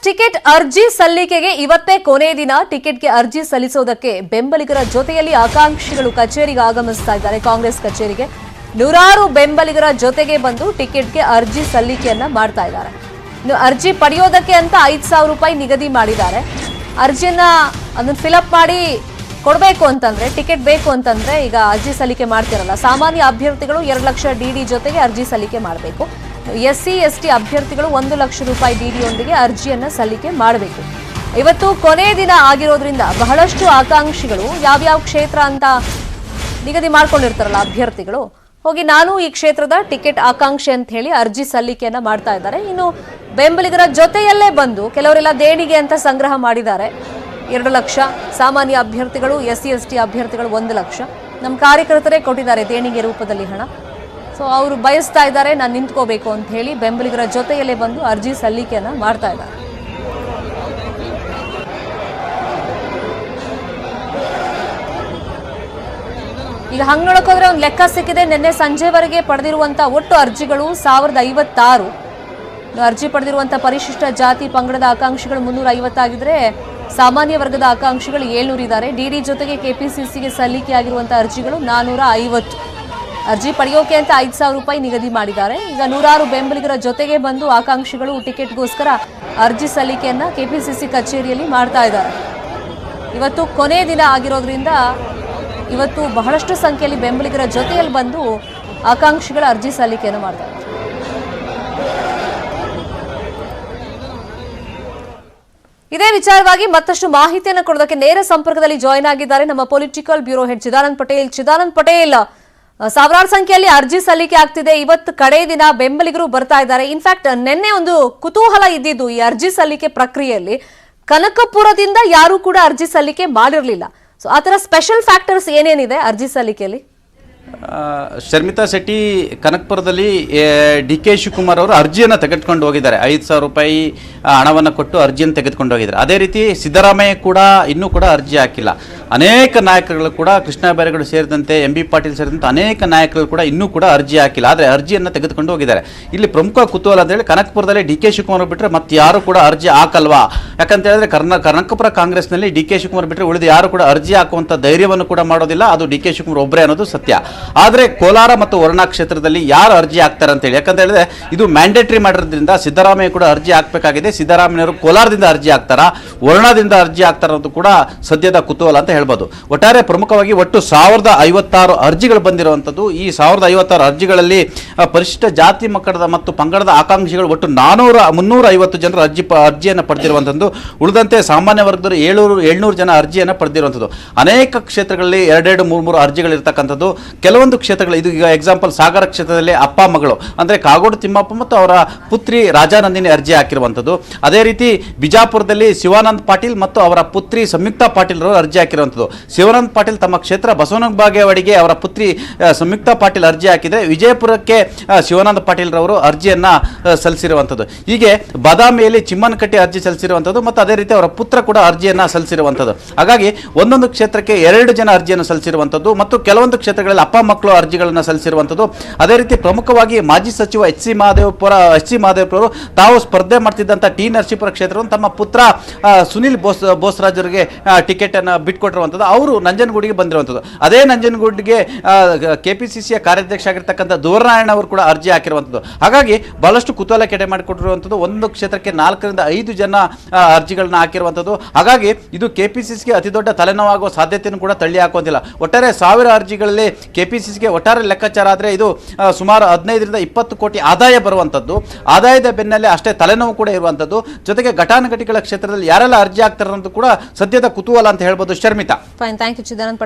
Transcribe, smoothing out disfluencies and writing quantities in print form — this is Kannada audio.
ಟಿಕೆಟ್ ಅರ್ಜಿ ಸಲ್ಲಿಕೆಗೆ ಇವತ್ತೇ ಕೊನೆ ದಿನ. ಟಿಕೆಟ್ಗೆ ಅರ್ಜಿ ಸಲ್ಲಿಸೋದಕ್ಕೆ ಬೆಂಬಲಿಗರ ಜೊತೆಯಲ್ಲಿ ಆಕಾಂಕ್ಷಿಗಳು ಕಚೇರಿಗೆ ಆಗಮಿಸ್ತಾ ಇದ್ದಾರೆ. ಕಾಂಗ್ರೆಸ್ ಕಚೇರಿಗೆ ನೂರಾರು ಬೆಂಬಲಿಗರ ಜೊತೆಗೆ ಬಂದು ಟಿಕೆಟ್ಗೆ ಅರ್ಜಿ ಸಲ್ಲಿಕೆಯನ್ನ ಮಾಡ್ತಾ ಇದ್ದಾರೆ. ಇನ್ನು ಅರ್ಜಿ ಪಡೆಯೋದಕ್ಕೆ ಅಂತ 5,000 ರೂಪಾಯಿ ನಿಗದಿ ಮಾಡಿದ್ದಾರೆ. ಅರ್ಜಿಯನ್ನ ಅದನ್ನ ಫಿಲಪ್ ಮಾಡಿ ಕೊಡಬೇಕು ಅಂತಂದ್ರೆ, ಟಿಕೆಟ್ ಬೇಕು ಅಂತಂದ್ರೆ ಈಗ ಅರ್ಜಿ ಸಲ್ಲಿಕೆ ಮಾಡ್ತಿರಲ್ಲ, ಸಾಮಾನ್ಯ ಅಭ್ಯರ್ಥಿಗಳು 2 ಲಕ್ಷ ಡಿಡಿ ಜೊತೆಗೆ ಅರ್ಜಿ ಸಲ್ಲಿಕೆ ಮಾಡಬೇಕು. SC ST ಅಭ್ಯರ್ಥಿಗಳು 1 ಲಕ್ಷ ರೂಪಾಯಿ ಡಿಡಿಯೊಂದಿಗೆ ಅರ್ಜಿಯನ್ನ ಸಲ್ಲಿಕೆ ಮಾಡಬೇಕು. ಇವತ್ತು ಕೊನೆ ದಿನ ಆಗಿರೋದ್ರಿಂದ ಬಹಳಷ್ಟು ಆಕಾಂಕ್ಷಿಗಳು ಯಾವ್ಯಾವ ಕ್ಷೇತ್ರ ಅಂತ ನಿಗದಿ ಮಾಡ್ಕೊಂಡಿರ್ತಾರಲ್ಲ ಅಭ್ಯರ್ಥಿಗಳು, ಹೋಗಿ ನಾನು ಈ ಕ್ಷೇತ್ರದ ಟಿಕೆಟ್ ಆಕಾಂಕ್ಷಿ ಅಂತ ಹೇಳಿ ಅರ್ಜಿ ಸಲ್ಲಿಕೆಯನ್ನ ಮಾಡ್ತಾ ಇದ್ದಾರೆ. ಇನ್ನು ಬೆಂಬಲಿಗರ ಜೊತೆಯಲ್ಲೇ ಬಂದು ಕೆಲವರೆಲ್ಲ ದೇಣಿಗೆ ಅಂತ ಸಂಗ್ರಹ ಮಾಡಿದ್ದಾರೆ. 2 ಲಕ್ಷ ಸಾಮಾನ್ಯ ಅಭ್ಯರ್ಥಿಗಳು, SC ST ಅಭ್ಯರ್ಥಿಗಳು 1 ಲಕ್ಷ. ನಮ್ಮ ಕಾರ್ಯಕರ್ತರೇ ಕೊಟ್ಟಿದ್ದಾರೆ ದೇಣಿಗೆ ರೂಪದಲ್ಲಿ ಹಣ. ಸೊ ಅವರು ಬಯಸ್ತಾ ಇದ್ದಾರೆ ನಾನು ನಿಂತ್ಕೋಬೇಕು ಅಂತ ಹೇಳಿ ಬೆಂಬಲಿಗರ ಜೊತೆಯಲ್ಲೇ ಬಂದು ಅರ್ಜಿ ಸಲ್ಲಿಕೆಯನ್ನ ಮಾಡ್ತಾ ಇದ್ದಾರೆ. ಈಗ ಹಂಗ್ ನೋಡೋಕೋದ್ರೆ ಒಂದು ಲೆಕ್ಕ ಸಿಕ್ಕಿದೆ. ನಿನ್ನೆ ಸಂಜೆವರೆಗೆ ಪಡೆದಿರುವಂತ ಒಟ್ಟು ಅರ್ಜಿಗಳು 1056. ಅರ್ಜಿ ಪಡೆದಿರುವಂತ ಪರಿಶಿಷ್ಟ ಜಾತಿ ಪಂಗಡದ ಆಕಾಂಕ್ಷಿಗಳು 350 ಆಗಿದ್ರೆ ಸಾಮಾನ್ಯ ವರ್ಗದ ಆಕಾಂಕ್ಷಿಗಳು 700 ಇದ್ದಾರೆ. ಡಿಡಿ ಜೊತೆಗೆ KPCCಗೆ ಸಲ್ಲಿಕೆ ಆಗಿರುವಂತ ಅರ್ಜಿಗಳು 450. ಅರ್ಜಿ ಪಡೆಯೋಕೆ ಅಂತ 5,000 ರೂಪಾಯಿ ನಿಗದಿ ಮಾಡಿದ್ದಾರೆ. ಈಗ ನೂರಾರು ಬೆಂಬಲಿಗರ ಜೊತೆಗೆ ಬಂದು ಆಕಾಂಕ್ಷಿಗಳು ಟಿಕೆಟ್ಗೋಸ್ಕರ ಅರ್ಜಿ ಸಲ್ಲಿಕೆಯನ್ನ KPCC ಕಚೇರಿಯಲ್ಲಿ ಮಾಡ್ತಾ ಇದ್ದಾರೆ. ಇವತ್ತು ಕೊನೆ ದಿನ ಆಗಿರೋದ್ರಿಂದ ಇವತ್ತು ಬಹಳಷ್ಟು ಸಂಖ್ಯೆಯಲ್ಲಿ ಬೆಂಬಲಿಗರ ಜೊತೆಯಲ್ಲಿ ಬಂದು ಆಕಾಂಕ್ಷಿಗಳ ಅರ್ಜಿ ಸಲ್ಲಿಕೆಯನ್ನು ಮಾಡ್ತಾರೆ. ಇದೇ ವಿಚಾರವಾಗಿ ಮತ್ತಷ್ಟು ಮಾಹಿತಿಯನ್ನು ಕೊಡೋದಕ್ಕೆ ನೇರ ಸಂಪರ್ಕದಲ್ಲಿ ಜಾಯಿನ್ ಆಗಿದ್ದಾರೆ ನಮ್ಮ political bureau head Chidanand Patel. Chidanand Patel, ಸಾವಿರಾರು ಸಂಖ್ಯೆಯಲ್ಲಿ ಅರ್ಜಿ ಸಲ್ಲಿಕೆ ಆಗ್ತಿದೆ. ಇವತ್ತು ಕಡೆ ದಿನ ಬೆಂಬಲಿಗರು ಬರ್ತಾ ಇದ್ದಾರೆ. ಇನ್ಫ್ಯಾಕ್ಟ್ ನಿನ್ನೆ ಒಂದು ಕುತೂಹಲ ಇದ್ದಿದ್ದು ಈ ಅರ್ಜಿ ಸಲ್ಲಿಕೆ ಪ್ರಕ್ರಿಯೆಯಲ್ಲಿ ಕನಕಪುರದಿಂದ ಯಾರು ಕೂಡ ಅರ್ಜಿ ಸಲ್ಲಿಕೆ ಮಾಡಿರಲಿಲ್ಲ. ಸೊ ಆ ಥರ ಸ್ಪೆಷಲ್ ಫ್ಯಾಕ್ಟರ್ಸ್ ಏನೇನಿದೆ ಅರ್ಜಿ ಸಲ್ಲಿಕೆಯಲ್ಲಿ? ಶರ್ಮಿತಾ ಶೆಟ್ಟಿ ಕನಕಪುರದಲ್ಲಿ DK ಶಿವಕುಮಾರ್ ಅವರು ಅರ್ಜಿಯನ್ನು ತೆಗೆದುಕೊಂಡು ಹೋಗಿದ್ದಾರೆ. 5,000 ರೂಪಾಯಿ ಹಣವನ್ನು ಕೊಟ್ಟು ಅರ್ಜಿಯನ್ನು ತೆಗೆದುಕೊಂಡು ಹೋಗಿದ್ದಾರೆ. ಅದೇ ರೀತಿ ಸಿದ್ದರಾಮಯ್ಯ ಕೂಡ ಇನ್ನೂ ಕೂಡ ಅರ್ಜಿ ಹಾಕಿಲ್ಲ. ಅನೇಕ ನಾಯಕರುಗಳು ಕೂಡ, ಕೃಷ್ಣ ಬೈರೇಗೌಡ ಸೇರಿದಂತೆ, MB ಪಾಟೀಲ್ ಸೇರಿದಂತೆ ಅನೇಕ ನಾಯಕರು ಕೂಡ ಇನ್ನೂ ಕೂಡ ಅರ್ಜಿ ಹಾಕಿಲ್ಲ. ಆದರೆ ಅರ್ಜಿಯನ್ನು ತೆಗೆದುಕೊಂಡು ಹೋಗಿದ್ದಾರೆ. ಇಲ್ಲಿ ಪ್ರಮುಖ ಕುತೂಹಲ ಅಂತ ಹೇಳಿ ಕನಕಪುರದಲ್ಲಿ DK ಶಿವಕುಮಾರ್ ಬಿಟ್ಟರೆ ಮತ್ತೆ ಯಾರು ಕೂಡ ಅರ್ಜಿ ಹಾಕಲ್ವಾ? ಯಾಕಂತ ಹೇಳಿದ್ರೆ ಕನಕಪುರ ಕಾಂಗ್ರೆಸ್ನಲ್ಲಿ DK ಶಿವಕುಮಾರ್ ಬಿಟ್ಟರೆ ಉಳಿದು ಯಾರು ಕೂಡ ಅರ್ಜಿ ಹಾಕುವಂಥ ಧೈರ್ಯವನ್ನು ಕೂಡ ಮಾಡೋದಿಲ್ಲ. ಅದು DK ಶಿವಕುಮಾರ್ ಒಬ್ಬರೇ ಅನ್ನೋದು ಸತ್ಯ. ಆದರೆ ಕೋಲಾರ ಮತ್ತು ವರುಣಾ ಕ್ಷೇತ್ರದಲ್ಲಿ ಯಾರು ಅರ್ಜಿ ಹಾಕ್ತಾರೆ ಅಂತ ಹೇಳಿ, ಯಾಕಂತ ಹೇಳಿದ್ರೆ ಇದು ಮ್ಯಾಂಡೇಟರಿ ಮಾಡಿರೋದ್ರಿಂದ ಸಿದ್ದರಾಮಯ್ಯ ಕೂಡ ಅರ್ಜಿ ಹಾಕಬೇಕಾಗಿದೆ. ಸಿದ್ದರಾಮಯ್ಯವರು ಕೋಲಾರದಿಂದ ಅರ್ಜಿ ಹಾಕ್ತಾರಾ, ವರುಣಾದಿಂದ ಅರ್ಜಿ ಹಾಕ್ತಾರ ಅನ್ನೋದು ಕೂಡ ಸದ್ಯದ ಕುತೂಹಲ ಅಂತ ಹೇಳ್ಬೋದು. ಒಟ್ಟಾರೆ ಪ್ರಮುಖವಾಗಿ ಒಟ್ಟು 1056 ಅರ್ಜಿಗಳು ಬಂದಿರುವಂಥದ್ದು. ಈ 1056 ಅರ್ಜಿಗಳಲ್ಲಿ ಪರಿಶಿಷ್ಟ ಜಾತಿ ಮಕ್ಕಳದ ಮತ್ತು ಪಂಗಡದ ಆಕಾಂಕ್ಷಿಗಳು ಒಟ್ಟು 350 ಜನರು ಅರ್ಜಿಯನ್ನು ಪಡೆದಿರುವಂಥದ್ದು. ಉಳಿದಂತೆ ಸಾಮಾನ್ಯ ವರ್ಗದವರು 700 ಜನ ಅರ್ಜಿಯನ್ನು ಪಡೆದಿರುವಂಥದ್ದು. ಅನೇಕ ಕ್ಷೇತ್ರಗಳಲ್ಲಿ 2-2, 3-3 ಅರ್ಜಿಗಳಿರ್ತಕ್ಕಂಥದ್ದು. ಕೆಲವೊಂದು ಕ್ಷೇತ್ರಗಳು, ಇದು ಈಗ ಎಕ್ಸಾಂಪಲ್ ಸಾಗರ ಕ್ಷೇತ್ರದಲ್ಲಿ ಅಪ್ಪ ಮಗಳು ಅಂದರೆ ಕಾಗೋಡು ತಿಮ್ಮಪ್ಪ ಮತ್ತು ಅವರ ಪುತ್ರಿ ರಾಜಾನಂದಿನಿ ಅರ್ಜಿ ಹಾಕಿರುವಂಥದ್ದು. ಅದೇ ರೀತಿ ಬಿಜಾಪುರದಲ್ಲಿ ಶಿವಾನಂದ ಪಾಟೀಲ್ ಮತ್ತು ಅವರ ಪುತ್ರಿ ಸಂಯುಕ್ತಾ ಪಾಟೀಲ್ ಅವರು ಅರ್ಜಿ ಹಾಕಿರುವಂಥದ್ದು. ಶಿವಾನಂದ ಪಾಟೀಲ್ ತಮ್ಮ ಕ್ಷೇತ್ರ ಬಸವನ ಬಾಗೇವಾಡಿಗೆ ಅವರ ಪುತ್ರಿ ಸಂಯುಕ್ತಾ ಪಾಟೀಲ್ ಅರ್ಜಿ ಹಾಕಿದರೆ, ವಿಜಯಪುರಕ್ಕೆ ಶಿವಾನಂದ ಪಾಟೀಲ್ ರವರು ಅರ್ಜಿಯನ್ನು ಸಲ್ಲಿಸಿರುವಂಥದ್ದು. ಹೀಗೆ ಬಾದಾಮಿಯಲ್ಲಿ ಚಿಮ್ಮನಕಟ್ಟಿ ಅರ್ಜಿ ಸಲ್ಲಿಸಿರುವಂಥದ್ದು ಮತ್ತು ಅದೇ ರೀತಿ ಅವರ ಪುತ್ರ ಕೂಡ ಅರ್ಜಿಯನ್ನು ಸಲ್ಲಿಸಿರುವಂಥದ್ದು. ಹಾಗಾಗಿ ಒಂದೊಂದು ಕ್ಷೇತ್ರಕ್ಕೆ 2 ಜನ ಅರ್ಜಿಯನ್ನು ಸಲ್ಲಿಸಿರುವಂಥದ್ದು ಮತ್ತು ಕೆಲವೊಂದು ಕ್ಷೇತ್ರಗಳಲ್ಲಿ ಅಪ್ಪ ಮಕ್ಕಳು ಅರ್ಜಿಗಳನ್ನು ಸಲ್ಲಿಸಿರುವಂಥದ್ದು. ಅದೇ ರೀತಿ ಪ್ರಮುಖವಾಗಿ ಮಾಜಿ ಸಚಿವ ಎಚ್ ಸಿ ಮಹದೇವರವರು ತಾವು ಸ್ಪರ್ಧೆ ಮಾಡ್ತಿದ್ದಂಥ ನರಸೀಪುರ ಕ್ಷೇತ್ರವನ್ನು ತಮ್ಮ ಪುತ್ರ ಸುನಿಲ್ ಬೋಸ್ರಾಜ್ ಅವರಿಗೆ ಟಿಕೆಟ್ ಅನ್ನು ಬಿಟ್ಕೊಟ್ಟಿರುವಂಥದ್ದು. ಅವರು ನಂಜನಗೂಡಿಗೆ ಬಂದಿರುವಂಥದ್ದು. ಅದೇ ನಂಜನಗೂಡಿಗೆ KPCCಯ ಕಾರ್ಯಾಧ್ಯಕ್ಷ ಆಗಿರ್ತಕ್ಕಂಥ ದುವರನಾರಾಯಣ ಅವರು ಕೂಡ ಅರ್ಜಿ ಹಾಕಿರುವಂಥದ್ದು. ಹಾಗಾಗಿ ಬಹಳಷ್ಟು ಕುತೂಹಲ ಕೆಡೆ ಮಾಡಿಕೊಟ್ಟಿರುವಂಥದ್ದು. ಒಂದು ಕ್ಷೇತ್ರಕ್ಕೆ 4ರಿಂದ 5 ಜನ ಅರ್ಜಿಗಳನ್ನ ಹಾಕಿರುವಂಥದ್ದು. ಹಾಗಾಗಿ ಇದು KPCCಗೆ ಅತಿ ದೊಡ್ಡ ತಲೆನೋವಾಗುವ ಸಾಧ್ಯತೆಯನ್ನು ಕೂಡ ತಳ್ಳಿ ಹಾಕೋದಿಲ್ಲ. ಒಟ್ಟಾರೆ 1000 ಅರ್ಜಿಗಳಲ್ಲಿ KPCCಗೆ ಒಟ್ಟಾರೆ ಲೆಕ್ಕಾಚಾರ ಆದರೆ ಇದು ಸುಮಾರು 15ರಿಂದ 20 ಕೋಟಿ ಆದಾಯ ಬರುವಂಥದ್ದು. ಆದಾಯದ ಬೆನ್ನಲ್ಲೇ ಅಷ್ಟೇ ತಲೆನೋವು ಕೂಡ ಇರುವಂಥದ್ದು. ಜೊತೆಗೆ ಘಟಾನುಘಟಿಗಳ ಕ್ಷೇತ್ರದಲ್ಲಿ ಯಾರೆಲ್ಲ ಅರ್ಜಿ ಹಾಕ್ತಾರೆ ಅನ್ನೋದು ಕೂಡ ಸದ್ಯದ ಕುತೂಹಲ ಅಂತ ಹೇಳ್ಬೋದು. Sharmita, fine, thank you Chidanand.